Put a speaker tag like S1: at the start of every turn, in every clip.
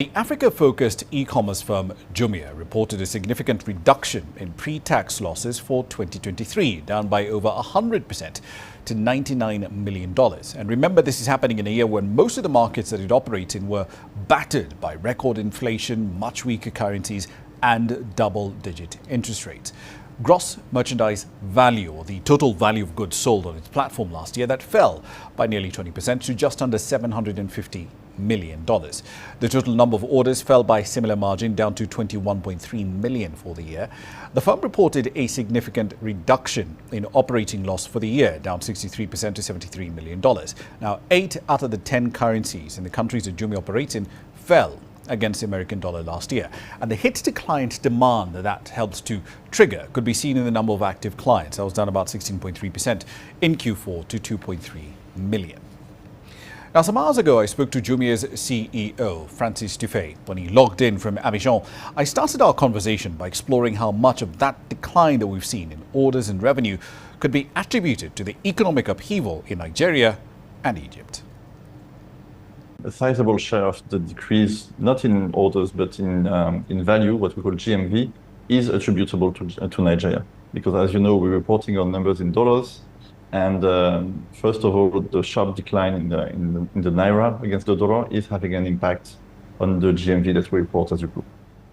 S1: The Africa-focused e-commerce firm Jumia reported a significant reduction in pre-tax losses for 2023, down by over 100% to $99 million. And remember, this is happening in a year when most of the markets that it operates in were battered by record inflation, much weaker currencies, and double-digit interest rates. Gross merchandise value, or the total value of goods sold on its platform last year, that fell by nearly 20% to just under $750 million. The total number of orders fell by a similar margin, down to 21.3 million for the year. The firm reported a significant reduction in operating loss for the year, down 63% to $73 million. Now, 8 out of the 10 currencies in the countries that Jumia operates in fell against the American dollar last year. And the hit to client demand that helped to trigger could be seen in the number of active clients. That was down about 16.3% in Q4 to 2.3 million. Now, some hours ago, I spoke to Jumia's CEO, Francis Dufay. When he logged in from Abidjan, I started our conversation by exploring how much of that decline that we've seen in orders and revenue could be attributed to the economic upheaval in Nigeria and Egypt.
S2: A sizable share of the decrease, not in orders, but in value, what we call GMV, is attributable to Nigeria. Because as you know, we're reporting on numbers in dollars. And first of all, the sharp decline in the naira against the dollar is having an impact on the GMV that we report as a group.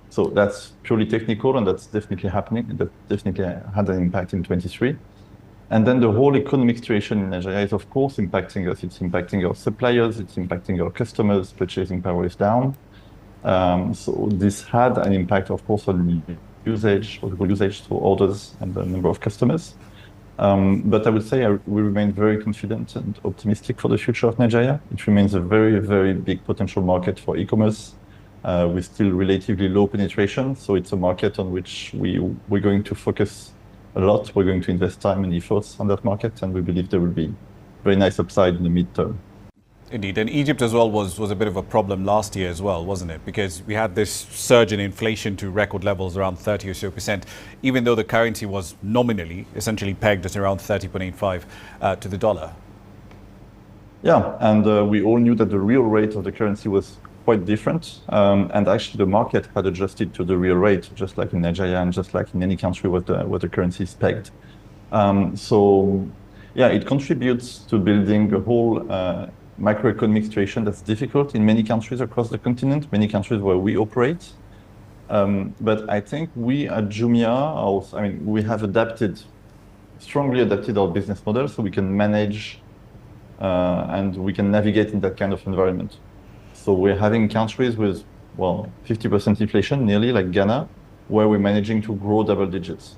S2: So that's purely technical, and that's definitely happening. That definitely had an impact in 23. And then the whole economic situation in Nigeria is, of course, impacting us. It's impacting our suppliers. It's impacting our customers. Purchasing power is down. So this had an impact, of course, on usage, what we call usage, so orders and the number of customers. But I would say we remain very confident and optimistic for the future of Nigeria. It remains a very, very big potential market for e-commerce with still relatively low penetration. So it's a market on which we're going to focus a lot. We're going to invest time and efforts on that market, and we believe there will be very nice upside in the midterm.
S1: Indeed. And Egypt as well was a bit of a problem last year as well, wasn't it? Because we had this surge in inflation to record levels around 30 or so%, even though the currency was nominally essentially pegged at around 30.85 to the dollar.
S2: Yeah, and we all knew that the real rate of the currency was quite different. And actually the market had adjusted to the real rate, just like in Nigeria and just like in any country where the currency is pegged. So yeah, it contributes to building a whole macroeconomic situation that's difficult in many countries across the continent, many countries where we operate. But I think we at Jumia, we have strongly adapted our business model so we can manage and we can navigate in that kind of environment. So we're having countries with, 50% inflation, nearly like Ghana, where we're managing to grow double digits.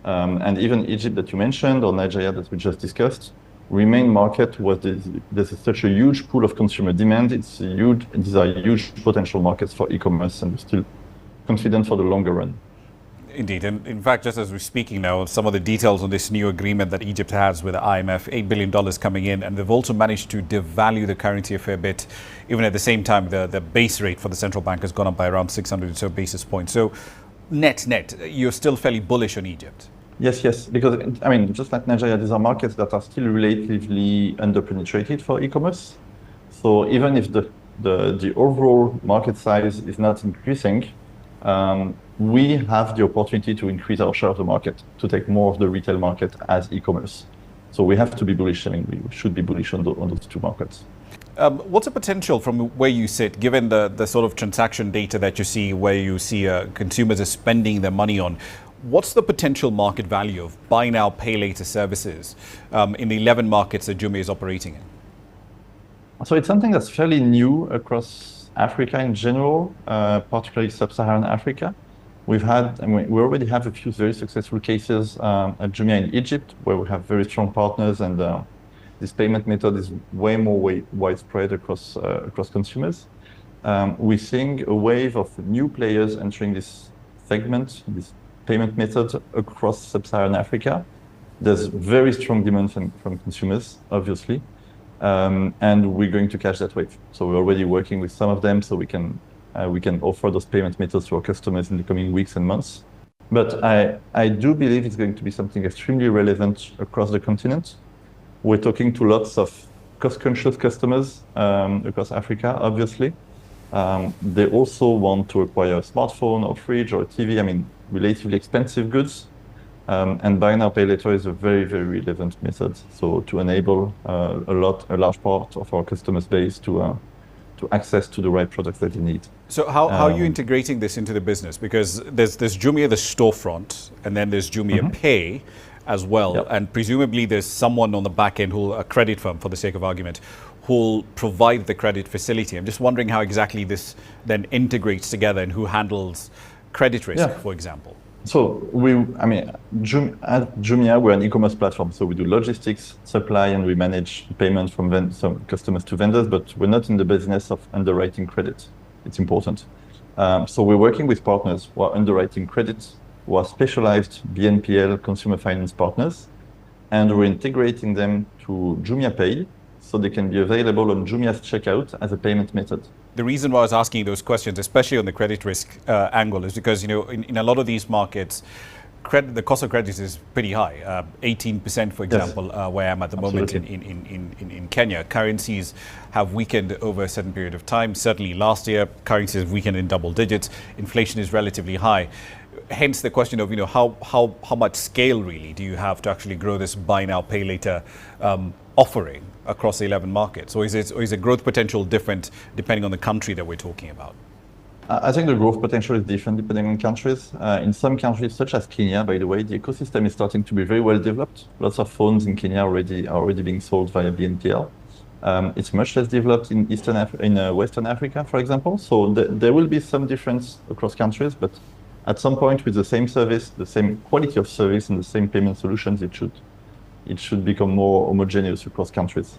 S2: And even Egypt that you mentioned, or Nigeria that we just discussed, remain market where there's such a huge pool of consumer demand. These are huge potential markets for e-commerce, and we're still confident for the longer run.
S1: Indeed. And in fact, just as we're speaking now, some of the details on this new agreement that Egypt has with the IMF, $8 billion coming in, and they've also managed to devalue the currency a fair bit. Even at the same time, the base rate for the central bank has gone up by around 600 or so basis points. So net, you're still fairly bullish on Egypt.
S2: Yes, because just like Nigeria, these are markets that are still relatively underpenetrated for e-commerce. So even if the overall market size is not increasing, we have the opportunity to increase our share of the market, to take more of the retail market as e-commerce. So we have to be bullish. We should be bullish on those two markets.
S1: What's the potential from where you sit, given the sort of transaction data that you see, where you see consumers are spending their money on? What's the potential market value of buy now, pay later services in the 11 markets that Jumia is operating in?
S2: So it's something that's fairly new across Africa in general, particularly sub-Saharan Africa. We already have a few very successful cases at Jumia in Egypt, where we have very strong partners, and this payment method is way more widespread across consumers. We're seeing a wave of new players entering this segment, this payment method across sub-Saharan Africa. There's very strong demand from consumers, obviously, and we're going to catch that wave. So we're already working with some of them, so we can offer those payment methods to our customers in the coming weeks and months. But I do believe it's going to be something extremely relevant across the continent. We're talking to lots of cost-conscious customers across Africa, obviously. They also want to acquire a smartphone or fridge or a TV, I mean, relatively expensive goods. And buy now, pay later is a very, very relevant method. So to enable a large part of our customers base to access to the right products that they need.
S1: So how are you integrating this into the business? Because there's Jumia, the storefront, and then there's Jumia Pay as well.
S2: Yep.
S1: And presumably there's someone on the back end, a credit firm, for the sake of argument, who'll provide the credit facility. I'm just wondering how exactly this then integrates together and who handles credit risk, for example.
S2: So at Jumia, we're an e-commerce platform. So we do logistics, supply, and we manage payment from some customers to vendors, but we're not in the business of underwriting credit. It's important. So we're working with partners who are underwriting credit, who are specialized BNPL consumer finance partners, and we're integrating them to Jumia Pay so they can be available on Jumia's checkout as a payment method.
S1: The reason why I was asking those questions, especially on the credit risk angle, is because in a lot of these markets, the cost of credit is pretty high, 18%, for example, where I'm at the moment in Kenya. Currencies have weakened over a certain period of time. Certainly last year, currencies have weakened in double digits. Inflation is relatively high. Hence the question of how much scale really do you have to actually grow this buy now, pay later offering across the 11 markets? Or is it growth potential different depending on the country that we're talking about?
S2: I think the growth potential is different depending on countries. In some countries, such as Kenya, by the way, the ecosystem is starting to be very well developed. Lots of phones in Kenya are already being sold via BNPL. It's much less developed in Western Africa, for example. So there will be some difference across countries, but at some point, with the same service, the same quality of service, and the same payment solutions, it should become more homogeneous across countries.